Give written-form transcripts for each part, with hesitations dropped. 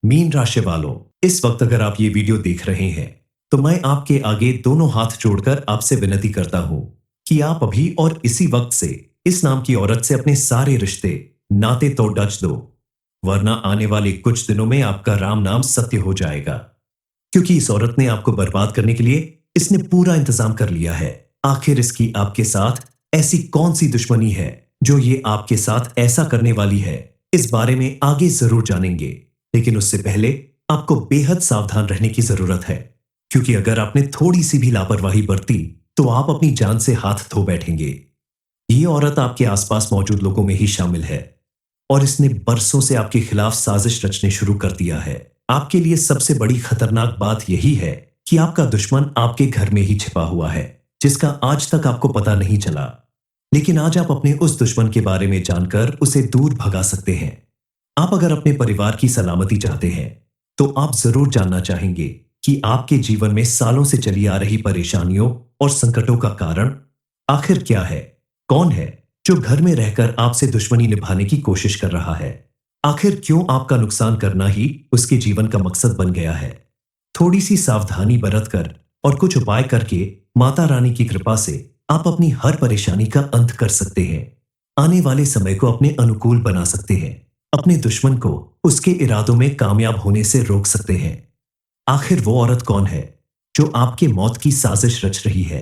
Mean राशि वालों, इस वक्त अगर आप ये वीडियो देख रहे हैं तो मैं आपके आगे दोनों हाथ जोड़कर आपसे विनती करता हूं कि आप अभी और इसी वक्त से इस नाम की औरत से अपने सारे रिश्ते नाते तोड़ डच दो, वरना आने वाले कुछ दिनों में आपका राम नाम सत्य हो जाएगा। क्योंकि इस औरत ने आपको बर्बाद करने के लिए इसने पूरा इंतजाम कर लिया है। आखिर इसकी आपके साथ ऐसी कौन सी दुश्मनी है जो ये आपके साथ ऐसा करने वाली है? इस बारे में आगे जरूर जानेंगे, लेकिन उससे पहले आपको बेहद सावधान रहने की जरूरत है, क्योंकि अगर आपने थोड़ी सी भी लापरवाही बरती तो आप अपनी जान से हाथ धो बैठेंगे। ये औरत आपके आसपास मौजूद लोगों में ही शामिल है और इसने बरसों से आपके खिलाफ साजिश रचने शुरू कर दिया है। आपके लिए सबसे बड़ी खतरनाक बात यही है कि आपका दुश्मन आपके घर में ही छिपा हुआ है, जिसका आज तक आपको पता नहीं चला। लेकिन आज आप अपने उस दुश्मन के बारे में जानकर उसे दूर भगा सकते हैं। आप अगर अपने परिवार की सलामती चाहते हैं तो आप जरूर जानना चाहेंगे कि आपके जीवन में सालों से चली आ रही परेशानियों और संकटों का कारण आखिर क्या है? कौन है जो घर में रहकर आपसे दुश्मनी निभाने की कोशिश कर रहा है? आखिर क्यों आपका नुकसान करना ही उसके जीवन का मकसद बन गया है? थोड़ी सी सावधानी बरतकर और कुछ उपाय करके माता रानी की कृपा से आप अपनी हर परेशानी का अंत कर सकते हैं। आने वाले समय को अपने अनुकूल बना सकते हैं। अपने दुश्मन को उसके इरादों में कामयाब होने से रोक सकते हैं। आखिर वो औरत कौन है जो आपके मौत की साजिश रच रही है?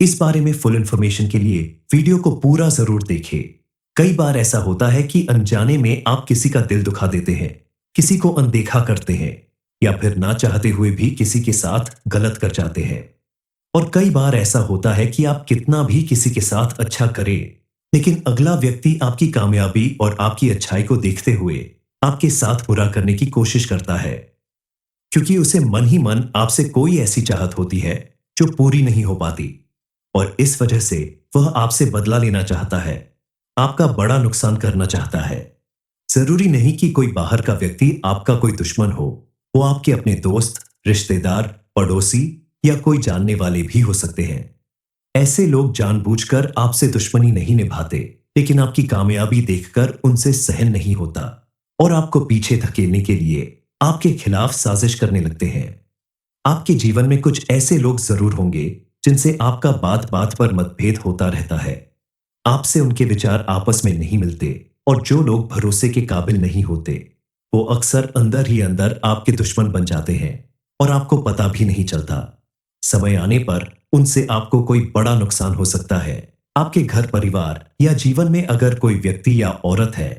इस बारे में फुल इंफॉर्मेशन के लिए वीडियो को पूरा जरूर देखें। कई बार ऐसा होता है कि अनजाने में आप किसी का दिल दुखा देते हैं, किसी को अनदेखा करते हैं या फिर ना चाहते हुए भी किसी के साथ गलत कर जाते हैं। और कई बार ऐसा होता है कि आप कितना भी किसी के साथ अच्छा करें, लेकिन अगला व्यक्ति आपकी कामयाबी और आपकी अच्छाई को देखते हुए आपके साथ बुरा करने की कोशिश करता है, क्योंकि उसे मन ही मन आपसे कोई ऐसी चाहत होती है जो पूरी नहीं हो पाती और इस वजह से वह आपसे बदला लेना चाहता है, आपका बड़ा नुकसान करना चाहता है। जरूरी नहीं कि कोई बाहर का व्यक्ति आपका कोई दुश्मन हो, वो आपके अपने दोस्त, रिश्तेदार, पड़ोसी या कोई जानने वाले भी हो सकते हैं। ऐसे लोग जानबूझकर आपसे दुश्मनी नहीं निभाते, लेकिन आपकी कामयाबी देखकर उनसे सहन नहीं होता और आपको पीछे धकेलने के लिए आपके खिलाफ साजिश करने लगते हैं। आपके जीवन में कुछ ऐसे लोग जरूर होंगे जिनसे आपका बात बात पर मतभेद होता रहता है। आपसे उनके विचार आपस में नहीं मिलते और जो लोग भरोसे के काबिल नहीं होते वो अक्सर अंदर ही अंदर आपके दुश्मन बन जाते हैं और आपको पता भी नहीं चलता। समय आने पर उनसे आपको कोई बड़ा नुकसान हो सकता है। आपके घर परिवार या जीवन में अगर कोई व्यक्ति या औरत है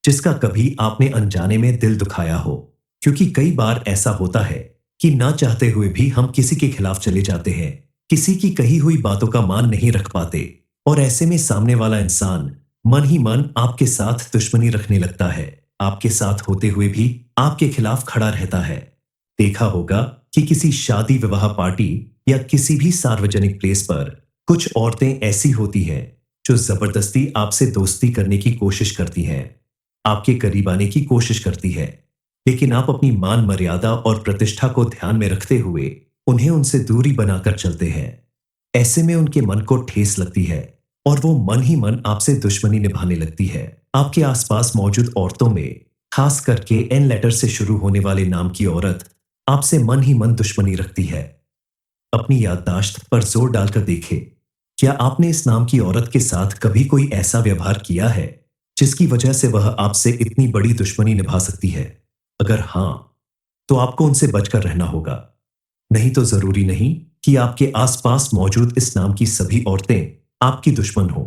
जिसका कभी आपने अनजाने में दिल दुखाया हो, क्योंकि कई बार ऐसा होता है कि ना चाहते हुए भी हम किसी के खिलाफ चले जाते हैं, किसी की कही हुई बातों का मान नहीं रख पाते और ऐसे में सामने वाला इंसान मन ही मन आपके साथ दुश्मनी रखने लगता है, आपके साथ होते हुए भी आपके खिलाफ खड़ा रहता है। देखा होगा कि किसी शादी विवाह पार्टी या किसी भी सार्वजनिक प्लेस पर कुछ औरतें ऐसी होती हैं जो जबरदस्ती आपसे दोस्ती करने की कोशिश करती हैं, आपके करीब आने की कोशिश करती है, लेकिन आप अपनी मान मर्यादा और प्रतिष्ठा को ध्यान में रखते हुए उन्हें उनसे दूरी बनाकर चलते हैं। ऐसे में उनके मन को ठेस लगती है और वो मन ही मन आपसे दुश्मनी निभाने लगती है। आपके आसपास मौजूद औरतों में खास करके एन लेटर से शुरू होने वाले नाम की औरत आपसे मन ही मन दुश्मनी रखती है। अपनी याददाश्त पर जोर डालकर देखें, क्या आपने इस नाम की औरत के साथ कभी कोई ऐसा व्यवहार किया है जिसकी वजह से वह आपसे इतनी बड़ी दुश्मनी निभा सकती है? अगर हां, तो आपको उनसे बचकर रहना होगा। नहीं तो जरूरी नहीं कि आपके आसपास मौजूद इस नाम की सभी औरतें आपकी दुश्मन हो।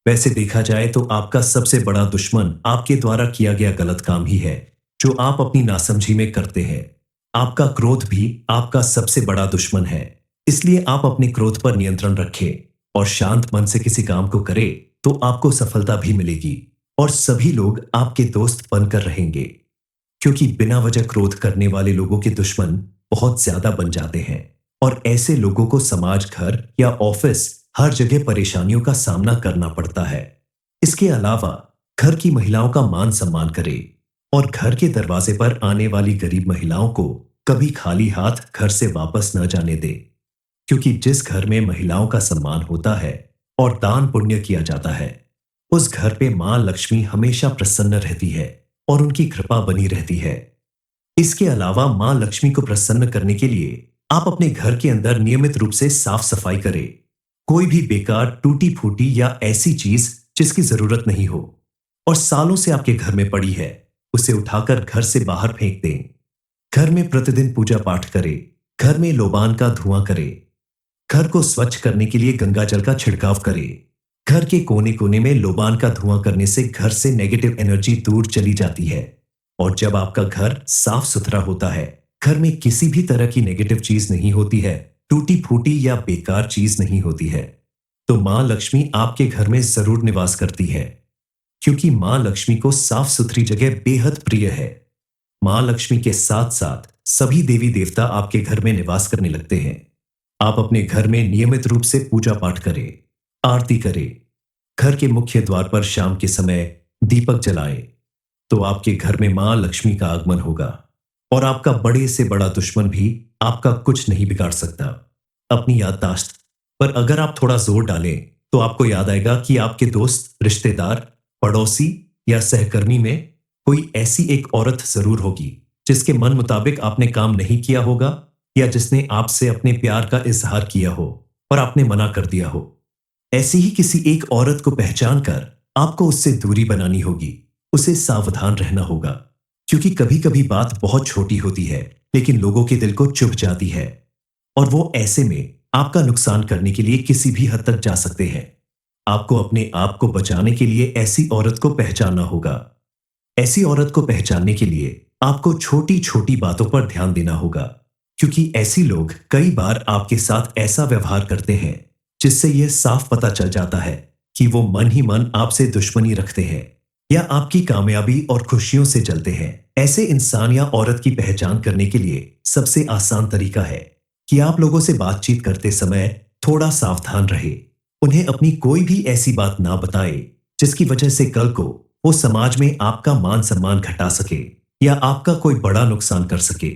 वैसे देखा जाए तो आपका सबसे बड़ा दुश्मन आपके द्वारा किया गया गलत काम ही है जो आप अपनी नासमझी में करते हैं। आपका क्रोध भी आपका सबसे बड़ा दुश्मन है, इसलिए आप अपने क्रोध पर नियंत्रण रखें और शांत मन से किसी काम को करें तो आपको सफलता भी मिलेगी और सभी लोग आपके दोस्त बनकर रहेंगे, क्योंकि बिना वजह क्रोध करने वाले लोगों के दुश्मन बहुत ज्यादा बन जाते हैं और ऐसे लोगों को समाज, घर या ऑफिस हर जगह परेशानियों का सामना करना पड़ता है। इसके अलावा घर की महिलाओं का मान सम्मान करें और घर के दरवाजे पर आने वाली गरीब महिलाओं को कभी खाली हाथ घर से वापस न जाने दे, क्योंकि जिस घर में महिलाओं का सम्मान होता है और दान पुण्य किया जाता है, उस घर पे मां लक्ष्मी हमेशा प्रसन्न रहती है और उनकी कृपा बनी रहती है। इसके अलावा मां लक्ष्मी को प्रसन्न करने के लिए आप अपने घर के अंदर नियमित रूप से साफ सफाई करें। कोई भी बेकार, टूटी फूटी या ऐसी चीज जिसकी जरूरत नहीं हो और सालों से आपके घर में पड़ी है, उसे उठाकर घर से बाहर फेंक दें। घर में प्रतिदिन पूजा पाठ करें। घर में लोबान का धुआं करें। घर को स्वच्छ करने के लिए गंगा जल का छिड़काव करें। घर के कोने कोने में लोबान का धुआं करने से घर से नेगेटिव एनर्जी दूर चली जाती है। और जब आपका घर साफ सुथरा होता है, घर में किसी भी तरह की नेगेटिव चीज नहीं होती है, टूटी फूटी या बेकार चीज नहीं होती है, तो मां लक्ष्मी आपके घर में जरूर निवास करती है। क्योंकि मां लक्ष्मी को साफ सुथरी जगह बेहद प्रिय है। मां लक्ष्मी के साथ साथ सभी देवी देवता आपके घर में निवास करने लगते हैं। आप अपने घर में नियमित रूप से पूजा पाठ करें, आरती करें। घर के मुख्य द्वार पर शाम के समय दीपक जलाएं, तो आपके घर में मां लक्ष्मी का आगमन होगा और आपका बड़े से बड़ा दुश्मन भी आपका कुछ नहीं बिगाड़ सकता। अपनी याददाश्त पर अगर आप थोड़ा जोर डालें तो आपको याद आएगा कि आपके दोस्त, रिश्तेदार, पड़ोसी या सहकर्मी में कोई ऐसी एक औरत जरूर होगी जिसके मन मुताबिक आपने काम नहीं किया होगा या जिसने आपसे अपने प्यार का इजहार किया हो और आपने मना कर दिया हो। ऐसी ही किसी एक औरत को पहचान कर आपको उससे दूरी बनानी होगी, उसे सावधान रहना होगा। क्योंकि कभी कभी बात बहुत छोटी होती है लेकिन लोगों के दिल को चुभ जाती है और वो ऐसे में आपका नुकसान करने के लिए किसी भी हद तक जा सकते हैं। आपको अपने आप को बचाने के लिए ऐसी औरत को पहचानना होगा। ऐसी औरत को पहचानने के लिए आपको छोटी छोटी बातों पर ध्यान देना होगा, क्योंकि ऐसी लोग कई बार आपके साथ ऐसा व्यवहार करते हैं जिससे यह साफ पता चल जाता है कि वो मन ही मन आपसे दुश्मनी रखते हैं या आपकी कामयाबी और खुशियों से जलते हैं। ऐसे इंसान या औरत की पहचान करने के लिए सबसे आसान तरीका है कि आप लोगों से बातचीत करते समय थोड़ा सावधान रहे। उन्हें अपनी कोई भी ऐसी बात ना बताए जिसकी वजह से कल को वो समाज में आपका मान सम्मान घटा सके या आपका कोई बड़ा नुकसान कर सके।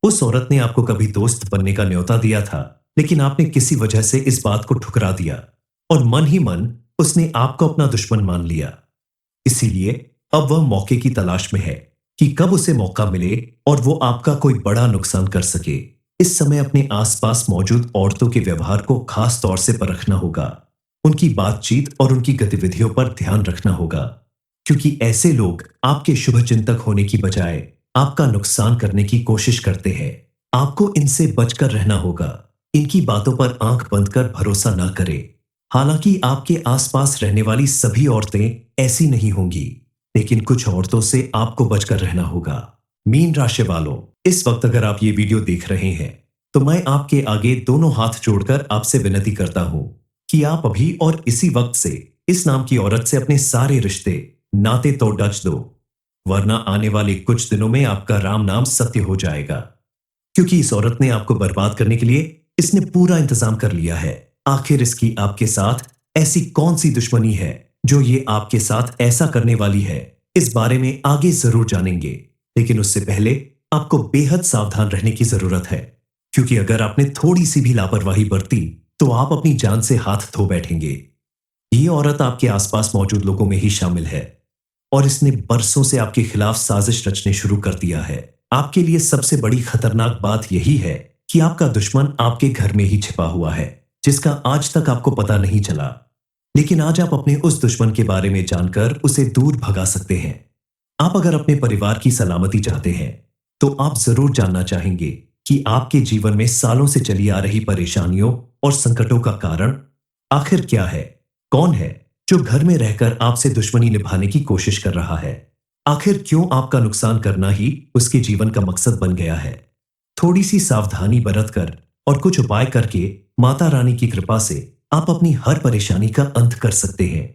उस औरत ने आपको कभी दोस्त बनने का न्योता दिया था, लेकिन आपने किसी वजह से इस बात को ठुकरा दिया और मन ही मन उसने आपको अपना दुश्मन मान लिया। इसीलिए अब वह मौके की तलाश में है कि कब उसे मौका मिले और वो आपका कोई बड़ा नुकसान कर सके। इस समय अपने आसपास मौजूद औरतों के व्यवहार को खास तौर से परखना होगा। उनकी बातचीत और उनकी गतिविधियों पर ध्यान रखना होगा, क्योंकि ऐसे लोग आपके शुभचिंतक होने की बजाय आपका नुकसान करने की कोशिश करते हैं। आपको इनसे बचकर रहना होगा। इनकी बातों पर आंख बंद कर भरोसा न करें। हालांकि आपके आसपास रहने वाली सभी औरतें ऐसी नहीं होंगी, लेकिन कुछ औरतों से आपको बचकर रहना होगा। मीन राशि वालों, इस वक्त अगर आप ये वीडियो देख रहे हैं तो मैं आपके आगे दोनों हाथ जोड़कर आपसे विनती करता हूं कि आप अभी और इसी वक्त से इस नाम की औरत से अपने सारे रिश्ते नाते तोड़ डच दो, वरना आने वाले कुछ दिनों में आपका राम नाम सत्य हो जाएगा। क्योंकि इस औरत ने आपको बर्बाद करने के लिए इसने पूरा इंतजाम कर लिया है। आखिर इसकी आपके साथ ऐसी कौन सी दुश्मनी है जो ये आपके साथ ऐसा करने वाली है? इस बारे में आगे जरूर जानेंगे, लेकिन उससे पहले आपको बेहद सावधान रहने की जरूरत है, क्योंकि अगर आपने थोड़ी सी भी लापरवाही बरती तो आप अपनी जान से हाथ धो बैठेंगे। ये औरत आपके आसपास मौजूद लोगों में ही शामिल है और इसने बरसों से आपके खिलाफ साजिश रचने शुरू कर दिया है। आपके लिए सबसे बड़ी खतरनाक बात यही है कि आपका दुश्मन आपके घर में ही छिपा हुआ है, जिसका आज तक आपको पता नहीं चला। लेकिन आज आप अपने उस दुश्मन के बारे में जानकर उसे दूर भगा सकते हैं। आप अगर अपने परिवार की सलामती चाहते हैं तो आप जरूर जानना चाहेंगे कि आपके जीवन में सालों से चली आ रही परेशानियों और संकटों का कारण आखिर क्या है। कौन है जो घर में रहकर आपसे दुश्मनी निभाने की कोशिश कर रहा है? आखिर क्यों आपका नुकसान करना ही उसके जीवन का मकसद बन गया है? थोड़ी सी सावधानी बरतकर और कुछ उपाय करके माता रानी की कृपा से आप अपनी हर परेशानी का अंत कर सकते हैं।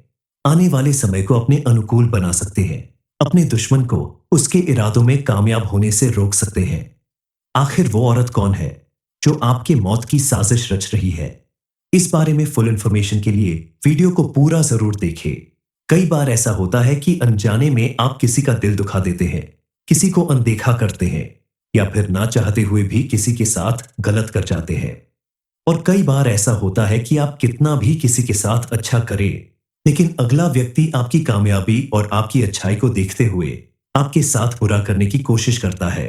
आने वाले समय को अपने अनुकूल बना सकते हैं। अपने दुश्मन को उसके इरादों में कामयाब होने से रोक सकते हैं। आखिर वो औरत कौन है जो आपके मौत की साजिश रच रही है? इस बारे में फुल इंफॉर्मेशन के लिए वीडियो को पूरा जरूर देखें। कई बार ऐसा होता है कि अनजाने में आप किसी का दिल दुखा देते हैं, किसी को अनदेखा करते हैं या फिर ना चाहते हुए भी किसी के साथ गलत कर जाते हैं। और कई बार ऐसा होता है कि आप कितना भी किसी के साथ अच्छा करें, लेकिन अगला व्यक्ति आपकी कामयाबी और आपकी अच्छाई को देखते हुए आपके साथ बुरा करने की कोशिश करता है।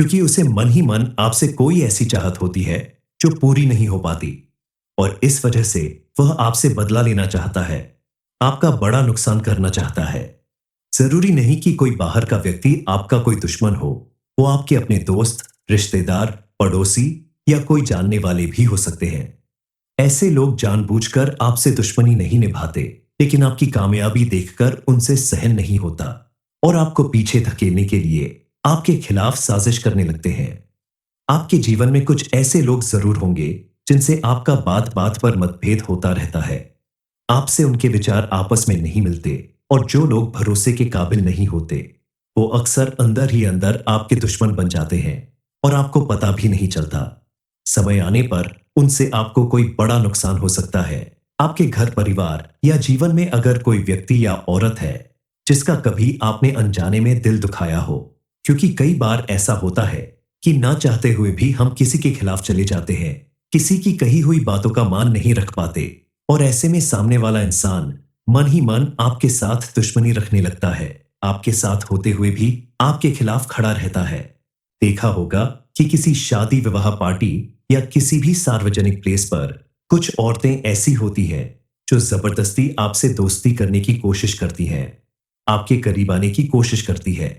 क्योंकि उसे मन ही मन आपसे कोई ऐसी चाहत होती है जो पूरी नहीं हो पाती, और इस वजह से वह आपसे बदला लेना चाहता है, आपका बड़ा नुकसान करना चाहता है। जरूरी नहीं कि कोई बाहर का व्यक्ति आपका कोई दुश्मन हो, वो आपके अपने दोस्त, रिश्तेदार, पड़ोसी या कोई जानने वाले भी हो सकते हैं। ऐसे लोग जानबूझकर आपसे दुश्मनी नहीं निभाते, लेकिन आपकी कामयाबी देखकर उनसे सहन नहीं होता और आपको पीछे धकेलने के लिए आपके खिलाफ साजिश करने लगते हैं। आपके जीवन में कुछ ऐसे लोग जरूर होंगे जिनसे आपका बात बात पर मतभेद होता रहता है। आपसे उनके विचार आपस में नहीं मिलते, और जो लोग भरोसे के काबिल नहीं होते वो अक्सर अंदर ही अंदर आपके दुश्मन बन जाते हैं और आपको पता भी नहीं चलता। समय आने पर उनसे आपको कोई बड़ा नुकसान हो सकता है। आपके घर परिवार या जीवन में अगर कोई व्यक्ति या औरत है जिसका कभी आपने अनजाने में दिल दुखाया हो, क्योंकि कई बार ऐसा होता है कि ना चाहते हुए भी हम किसी के खिलाफ चले जाते हैं, किसी की कही हुई बातों का मान नहीं रख पाते, और ऐसे में सामने वाला इंसान मन ही मन आपके साथ दुश्मनी रखने लगता है, आपके साथ होते हुए भी आपके खिलाफ खड़ा रहता है। देखा होगा कि किसी शादी विवाह पार्टी या किसी भी सार्वजनिक प्लेस पर कुछ औरतें ऐसी होती हैं जो जबरदस्ती आपसे दोस्ती करने की कोशिश करती हैं, आपके करीब आने की कोशिश करती है,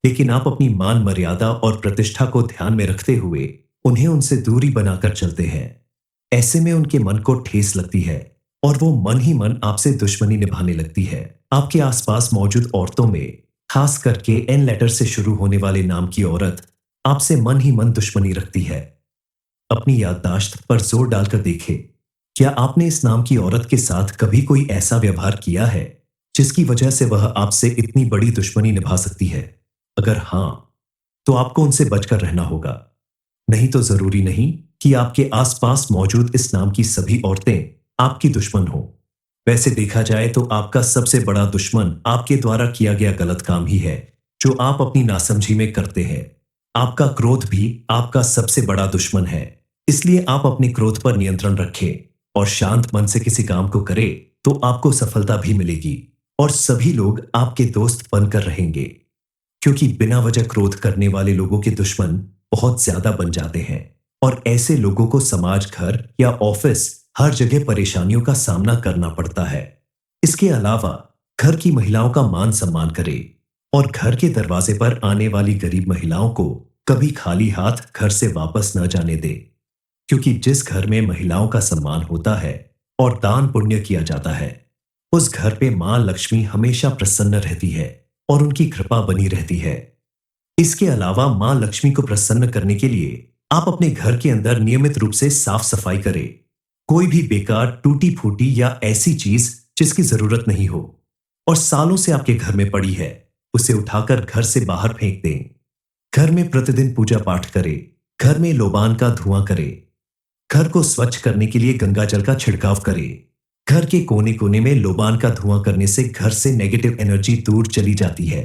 लेकिन आप अपनी मान मर्यादा और प्रतिष्ठा को ध्यान में रखते हुए उन्हें उनसे दूरी बनाकर चलते हैं। ऐसे में उनके मन को ठेस लगती है और वो मन ही मन आपसे दुश्मनी निभाने लगती है। आपके आसपास मौजूद औरतों में खास करके एन लेटर से शुरू होने वाले नाम की औरत आपसे मन ही मन दुश्मनी रखती है। अपनी याददाश्त पर जोर डालकर देखें, क्या आपने इस नाम की औरत के साथ कभी कोई ऐसा व्यवहार किया है जिसकी वजह से वह आपसे इतनी बड़ी दुश्मनी निभा सकती है? अगर हां, तो आपको उनसे बचकर रहना होगा। नहीं तो जरूरी नहीं कि आपके आसपास मौजूद इस नाम की सभी औरतें आपकी दुश्मन हो। वैसे देखा जाए तो आपका सबसे बड़ा दुश्मन आपके द्वारा किया गया गलत काम ही है जो आप अपनी नासमझी में करते हैं। आपका क्रोध भी आपका सबसे बड़ा दुश्मन है, इसलिए आप अपने क्रोध पर नियंत्रण रखें और शांत मन से किसी काम को करें तो आपको सफलता भी मिलेगी और सभी लोग आपके दोस्त बनकर रहेंगे, क्योंकि बिना वजह क्रोध करने वाले लोगों के दुश्मन बहुत ज्यादा बन जाते हैं और ऐसे लोगों को समाज, घर या ऑफिस हर जगह परेशानियों का सामना करना पड़ता है। इसके अलावा घर की महिलाओं का मान सम्मान करें और घर के दरवाजे पर आने वाली गरीब महिलाओं को कभी खाली हाथ घर से वापस न जाने दे, क्योंकि जिस घर में महिलाओं का सम्मान होता है और दान पुण्य किया जाता है, उस घर पे मां लक्ष्मी हमेशा प्रसन्न रहती है और उनकी कृपा बनी रहती है। इसके अलावा मां लक्ष्मी को प्रसन्न करने के लिए आप अपने घर के अंदर नियमित रूप से साफ सफाई करें। कोई भी बेकार, टूटी फूटी या ऐसी चीज जिसकी जरूरत नहीं हो और सालों से आपके घर में पड़ी है, उसे उठाकर घर से बाहर फेंक दें। घर में प्रतिदिन पूजा पाठ करें, घर में लोबान का धुआं करें, घर को स्वच्छ करने के लिए गंगा जल का छिड़काव करें। घर के कोने कोने में लोबान का धुआं करने से घर से नेगेटिव एनर्जी दूर चली जाती है,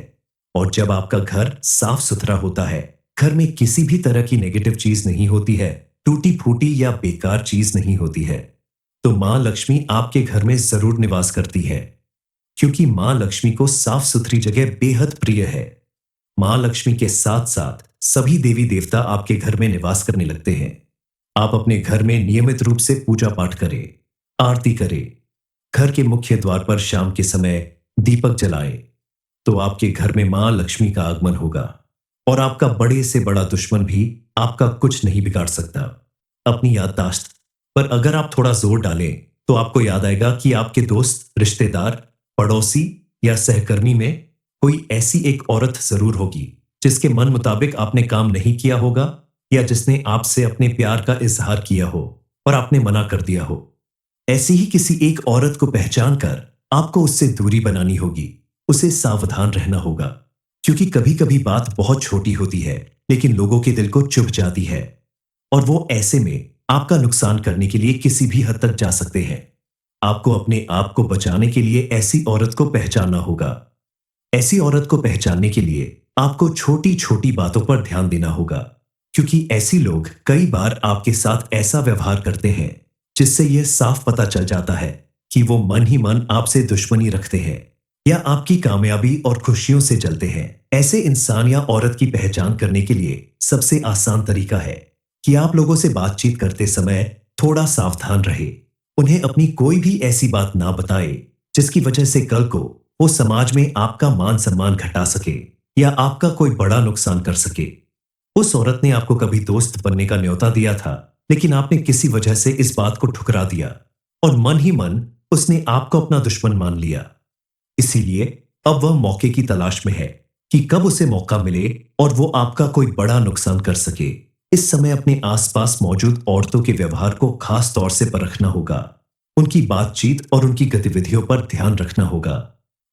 और जब आपका घर साफ सुथरा होता है, घर में किसी भी तरह की नेगेटिव चीज नहीं होती है, टूटी फूटी या बेकार चीज नहीं होती है, तो मां लक्ष्मी आपके घर में जरूर निवास करती है, क्योंकि मां लक्ष्मी को साफ सुथरी जगह बेहद प्रिय है। मां लक्ष्मी के साथ साथ सभी देवी देवता आपके घर में निवास करने लगते हैं। आप अपने घर में नियमित रूप से पूजा पाठ करें, आरती करें, घर के मुख्य द्वार पर शाम के समय दीपक जलाएं, तो आपके घर में मां लक्ष्मी का आगमन होगा और आपका बड़े से बड़ा दुश्मन भी आपका कुछ नहीं बिगाड़ सकता। अपनी याददाश्त पर अगर आप थोड़ा जोर डालें तो आपको याद आएगा कि आपके दोस्त, रिश्तेदार, पड़ोसी या सहकर्मी में कोई ऐसी एक औरत जरूर होगी जिसके मन मुताबिक आपने काम नहीं किया होगा, या जिसने आपसे अपने प्यार का इजहार किया हो और आपने मना कर दिया हो। ऐसी ही किसी एक औरत को पहचान कर आपको उससे दूरी बनानी होगी, उसे सावधान रहना होगा, क्योंकि कभी कभी बात बहुत छोटी होती है लेकिन लोगों के दिल को चुभ जाती है और वो ऐसे में आपका नुकसान करने के लिए किसी भी हद तक जा सकते हैं। आपको अपने आप को बचाने के लिए ऐसी औरत को पहचानना होगा। ऐसी औरत को पहचानने के लिए आपको छोटी छोटी बातों पर ध्यान देना होगा, क्योंकि ऐसी लोग कई बार आपके साथ ऐसा व्यवहार करते हैं जिससे यह साफ पता चल जाता है कि वो मन ही मन आपसे दुश्मनी रखते हैं या आपकी कामयाबी और खुशियों से जलते हैं। ऐसे इंसान या औरत की पहचान करने के लिए सबसे आसान तरीका है कि आप लोगों से बातचीत करते समय थोड़ा सावधान रहे। उन्हें अपनी कोई भी ऐसी बात ना बताए जिसकी वजह से कल को वो समाज में आपका मान सम्मान घटा सके या आपका कोई बड़ा नुकसान कर सके। उस औरत ने आपको कभी दोस्त बनने का न्योता दिया था, लेकिन आपने किसी वजह से इस बात को ठुकरा दिया और मन ही मन उसने आपको अपना दुश्मन मान लिया। इसीलिए अब वह मौके की तलाश में है कि कब उसे मौका मिले और वो आपका कोई बड़ा नुकसान कर सके। इस समय अपने आसपास मौजूद औरतों के व्यवहार को खास तौर से परखना होगा। उनकी बातचीत और उनकी गतिविधियों पर ध्यान रखना होगा,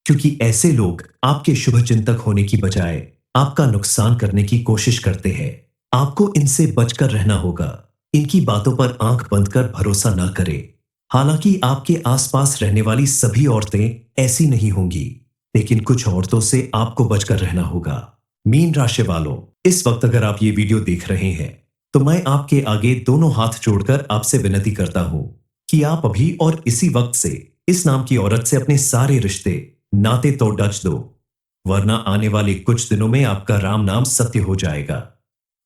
क्योंकि ऐसे लोग आपके शुभचिंतक होने की बजाय आपका नुकसान करने की कोशिश करते हैं। आपको इनसे बचकर रहना होगा। इनकी बातों पर आंख बंद कर भरोसा न करें। हालांकि आपके आसपास रहने वाली सभी औरतें ऐसी नहीं होंगी, लेकिन कुछ औरतों से आपको बचकर रहना होगा। मीन राशि वालों, इस वक्त अगर आप ये वीडियो देख रहे हैं तो मैं आपके आगे दोनों हाथ जोड़कर आपसे विनती करता हूं कि आप अभी और इसी वक्त से इस नाम की औरत से अपने सारे रिश्ते नाते तोड़ डच दो, वरना आने वाले कुछ दिनों में आपका राम नाम सत्य हो जाएगा।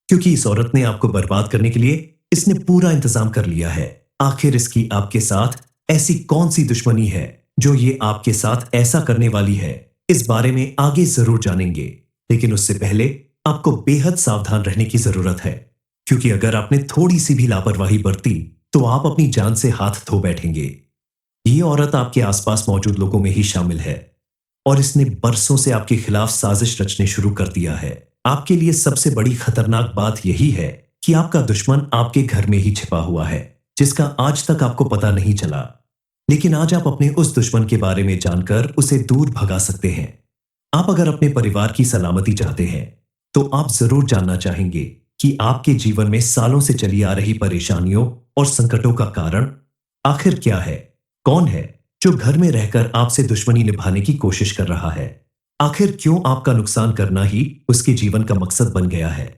क्योंकि इस औरत ने आपको बर्बाद करने के लिए इसने पूरा इंतजाम कर लिया है। आखिर इसकी आपके साथ ऐसी कौन सी दुश्मनी है जो ये आपके साथ ऐसा करने वाली है? इस बारे में आगे जरूर जानेंगे, लेकिन उससे पहले आपको बेहद सावधान रहने की जरूरत है, क्योंकि अगर आपने थोड़ी सी भी लापरवाही बरती तो आप अपनी जान से हाथ धो बैठेंगे। ये औरत आपके आसपास मौजूद लोगों में ही शामिल है और इसने बरसों से आपके खिलाफ साजिश रचने शुरू कर दिया है। आपके लिए सबसे बड़ी खतरनाक बात यही है कि आपका दुश्मन आपके घर में ही छिपा हुआ है, जिसका आज तक आपको पता नहीं चला। लेकिन आज आप अपने उस दुश्मन के बारे में जानकर उसे दूर भगा सकते हैं। आप अगर अपने परिवार की सलामती चाहते हैं तो आप जरूर जानना चाहेंगे कि आपके जीवन में सालों से चली आ रही परेशानियों और संकटों का कारण आखिर क्या है? कौन है जो घर में रहकर आपसे दुश्मनी निभाने की कोशिश कर रहा है? आखिर क्यों आपका नुकसान करना ही उसके जीवन का मकसद बन गया है?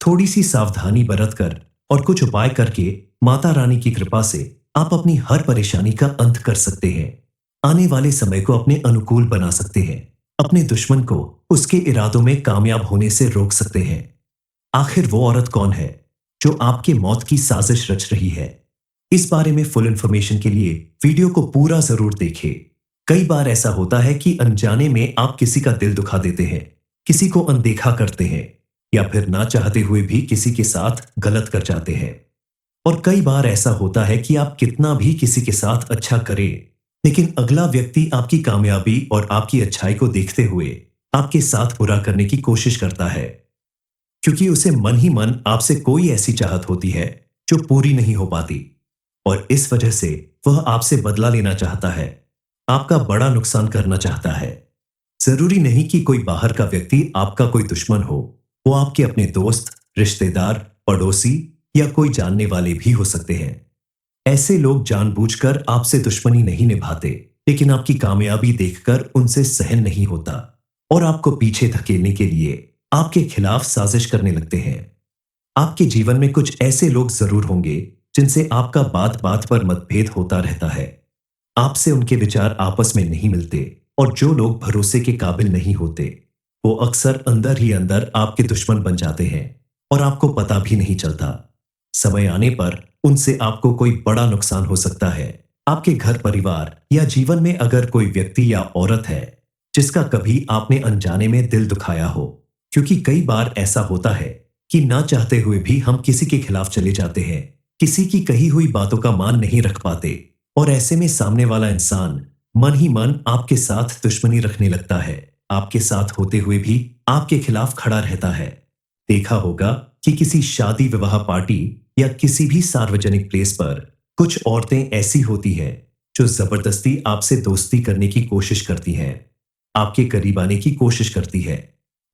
थोड़ी सी सावधानी बरतकर और कुछ उपाय करके माता रानी की कृपा से आप अपनी हर परेशानी का अंत कर सकते हैं। आने वाले समय को अपने अनुकूल बना सकते हैं। अपने दुश्मन को उसके इरादों में कामयाब होने से रोक सकते हैं। आखिर वो औरत कौन है जो आपके मौत की साजिश रच रही है? इस बारे में फुल इंफॉर्मेशन के लिए वीडियो को पूरा जरूर देखें। कई बार ऐसा होता है कि अनजाने में आप किसी का दिल दुखा देते हैं, किसी को अनदेखा करते हैं या फिर ना चाहते हुए भी किसी के साथ गलत कर जाते हैं। और कई बार ऐसा होता है कि आप कितना भी किसी के साथ अच्छा करें, लेकिन अगला व्यक्ति आपकी कामयाबी और आपकी अच्छाई को देखते हुए आपके साथ बुरा करने की कोशिश करता है, क्योंकि उसे मन ही मन आपसे कोई ऐसी चाहत होती है जो पूरी नहीं हो पाती और इस वजह से वह आपसे बदला लेना चाहता है, आपका बड़ा नुकसान करना चाहता है। जरूरी नहीं कि कोई बाहर का व्यक्ति आपका कोई दुश्मन हो, वो आपके अपने दोस्त, रिश्तेदार, पड़ोसी या कोई जानने वाले भी हो सकते हैं। ऐसे लोग जानबूझकर आपसे दुश्मनी नहीं निभाते, लेकिन आपकी कामयाबी देखकर उनसे सहन नहीं होता और आपको पीछे धकेलने के लिए आपके खिलाफ साजिश करने लगते हैं। आपके जीवन में कुछ ऐसे लोग जरूर होंगे जिनसे आपका बात बात पर मतभेद होता रहता है। आपसे उनके विचार आपस में नहीं मिलते और जो लोग भरोसे के काबिल नहीं होते वो अक्सर अंदर ही अंदर आपके दुश्मन बन जाते हैं और आपको पता भी नहीं चलता। समय आने पर उनसे आपको कोई बड़ा नुकसान हो सकता है। आपके घर परिवार या जीवन में अगर कोई व्यक्ति या औरत है जिसका कभी आपने अनजाने में दिल दुखाया हो, क्योंकि कई बार ऐसा होता है कि ना चाहते हुए भी हम किसी के खिलाफ चले जाते हैं, किसी की कही हुई बातों का मान नहीं रख पाते और ऐसे में सामने वाला इंसान मन ही मन आपके साथ दुश्मनी रखने लगता है। आपके साथ होते हुए भी आपके खिलाफ खड़ा रहता है। देखा होगा कि किसी शादी विवाह पार्टी या किसी भी सार्वजनिक प्लेस पर कुछ औरतें ऐसी होती हैं जो जबरदस्ती आपसे दोस्ती करने की कोशिश करती हैं, आपके करीब आने की कोशिश करती है,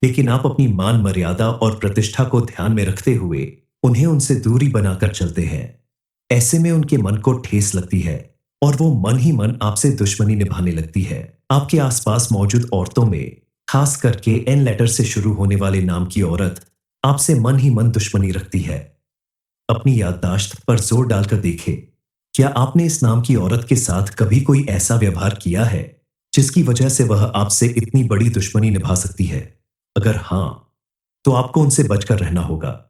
लेकिन आप अपनी मान मर्यादा और प्रतिष्ठा को ध्यान में रखते हुए उन्हें उनसे दूरी बनाकर चलते हैं। ऐसे में उनके मन को ठेस लगती है और वो मन ही मन आपसे दुश्मनी निभाने लगती है। आपके आसपास मौजूद औरतों में खास करके एन लेटर से शुरू होने वाले नाम की औरत आपसे मन ही मन दुश्मनी रखती है। अपनी याददाश्त पर जोर डालकर देखें, क्या आपने इस नाम की औरत के साथ कभी कोई ऐसा व्यवहार किया है जिसकी वजह से वह आपसे इतनी बड़ी दुश्मनी निभा सकती है? अगर हाँ, तो आपको उनसे बचकर रहना होगा।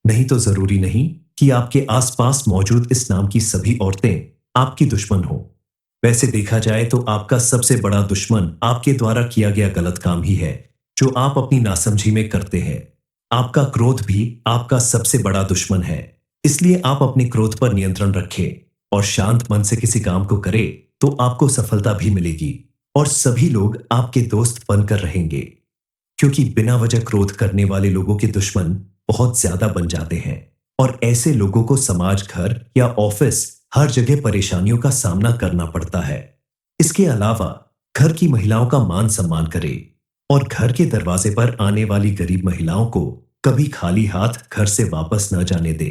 नहीं तो जरूरी नहीं कि आपके आसपास मौजूद इस नाम की सभी औरतें आपकी दुश्मन हो। वैसे देखा जाए तो आपका सबसे बड़ा दुश्मन आपके द्वारा किया गया गलत काम ही है, जो आप अपनी नासमझी में करते हैं। आपका क्रोध भी आपका सबसे बड़ा दुश्मन है। इसलिए आप अपने क्रोध पर नियंत्रण रखें और शांत मन से किसी काम को करें, तो आपको सफलता भी मिलेगी और सभी लोग आपके दोस्त बनकर रहेंगे। क्योंकि बिना वजह क्रोध करने वाले लोगों के दुश्मन बहुत ज्यादा बन जाते हैं और ऐसे लोगों को समाज, घर या ऑफिस, हर जगह परेशानियों का सामना करना पड़ता है। इसके अलावा घर की महिलाओं का मान सम्मान करें और घर के दरवाजे पर आने वाली गरीब महिलाओं को कभी खाली हाथ घर से वापस न जाने दे।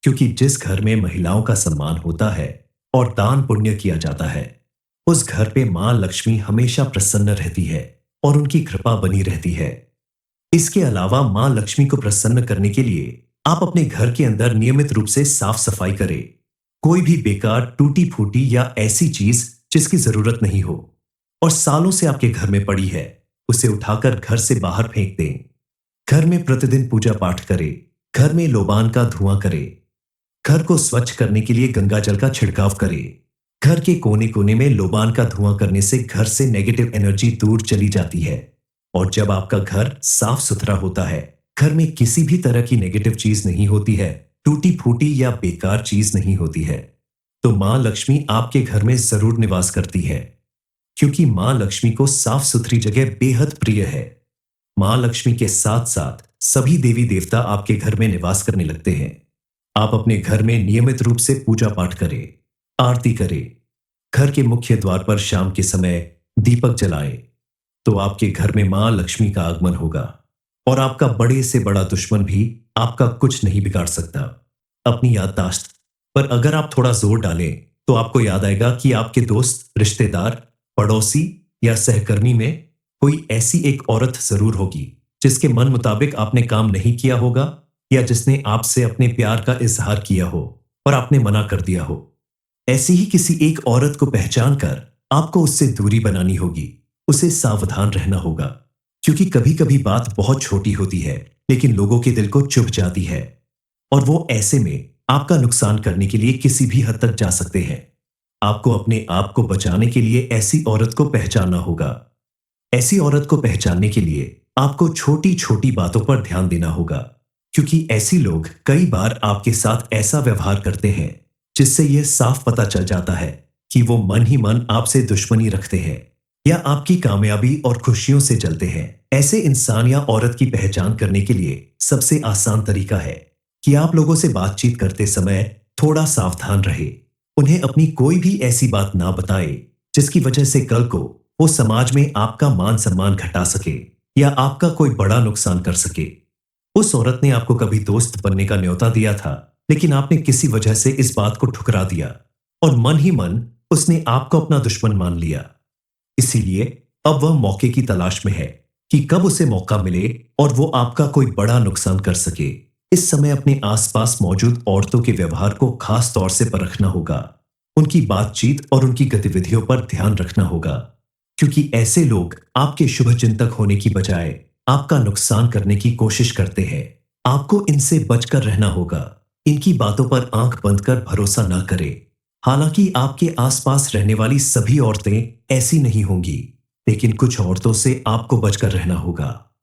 क्योंकि जिस घर में महिलाओं का सम्मान होता है और दान पुण्य किया जाता है, उस घर पे मां लक्ष्मी हमेशा प्रसन्न रहती है और उनकी कृपा बनी रहती है। इसके अलावा मां लक्ष्मी को प्रसन्न करने के लिए आप अपने घर के अंदर नियमित रूप से साफ सफाई करें। कोई भी बेकार, टूटी फूटी या ऐसी चीज जिसकी जरूरत नहीं हो और सालों से आपके घर में पड़ी है, उसे उठाकर घर से बाहर फेंक दें। घर में प्रतिदिन पूजा पाठ करें। घर में लोबान का धुआं करें। घर को स्वच्छ करने के लिए गंगा जल का छिड़काव करें। घर के कोने कोने में लोबान का धुआं करने से घर से नेगेटिव एनर्जी दूर चली जाती है और जब आपका घर साफ सुथरा होता है, घर में किसी भी तरह की नेगेटिव चीज नहीं होती है, टूटी फूटी या बेकार चीज नहीं होती है, तो मां लक्ष्मी आपके घर में जरूर निवास करती है। क्योंकि मां लक्ष्मी को साफ सुथरी जगह बेहद प्रिय है। मां लक्ष्मी के साथ साथ सभी देवी देवता आपके घर में निवास करने लगते हैं। आप अपने घर में नियमित रूप से पूजा पाठ करें, आरती करें। घर के मुख्य द्वार पर शाम के समय दीपक जलाएं, तो आपके घर में मां लक्ष्मी का आगमन होगा और आपका बड़े से बड़ा दुश्मन भी आपका कुछ नहीं बिगाड़ सकता। अपनी याददाश्त पर अगर आप थोड़ा जोर डालें, तो आपको याद आएगा कि आपके दोस्त, रिश्तेदार, पड़ोसी या सहकर्मी में कोई ऐसी एक औरत जरूर होगी जिसके मन मुताबिक आपने काम नहीं किया होगा या जिसने आपसे अपने प्यार का इजहार किया हो और आपने मना कर दिया हो। ऐसी ही किसी एक औरत को पहचान कर आपको उससे दूरी बनानी होगी, उसे सावधान रहना होगा। क्योंकि कभी कभी बात बहुत छोटी होती है लेकिन लोगों के दिल को चुभ जाती है और वो ऐसे में आपका नुकसान करने के लिए किसी भी हद तक जा सकते हैं। आपको अपने आप को बचाने के लिए ऐसी औरत को पहचानना होगा। ऐसी औरत को पहचानने के लिए आपको छोटी छोटी बातों पर ध्यान देना होगा, क्योंकि ऐसी लोग कई बार आपके साथ ऐसा व्यवहार करते हैं जिससे यह साफ पता चल जाता है कि वो मन ही मन आपसे दुश्मनी रखते हैं या आपकी कामयाबी और खुशियों से जलते हैं। ऐसे इंसान या औरत की पहचान करने के लिए सबसे आसान तरीका है कि आप लोगों से बातचीत करते समय थोड़ा सावधान रहे। उन्हें अपनी कोई भी ऐसी बात ना बताए जिसकी वजह से कल को वो समाज में आपका मान सम्मान घटा सके या आपका कोई बड़ा नुकसान कर सके। उस औरत ने आपको कभी दोस्त बनने का न्योता दिया था, लेकिन आपने किसी वजह से इस बात को ठुकरा दिया और मन ही मन उसने आपको अपना दुश्मन मान लिया। इसीलिए अब वह मौके की तलाश में है कि कब उसे मौका मिले और वो आपका कोई बड़ा नुकसान कर सके। इस समय अपने आसपास मौजूद औरतों के व्यवहार को खास तौर से परखना होगा। उनकी बातचीत और उनकी गतिविधियों पर ध्यान रखना होगा, क्योंकि ऐसे लोग आपके शुभ चिंतक होने की बजाय आपका नुकसान करने की कोशिश करते हैं। आपको इनसे बचकर रहना होगा। इनकी बातों पर आंख बंद कर भरोसा ना करें। हालांकि आपके आसपास रहने वाली सभी औरतें ऐसी नहीं होंगी, लेकिन कुछ औरतों से आपको बचकर रहना होगा।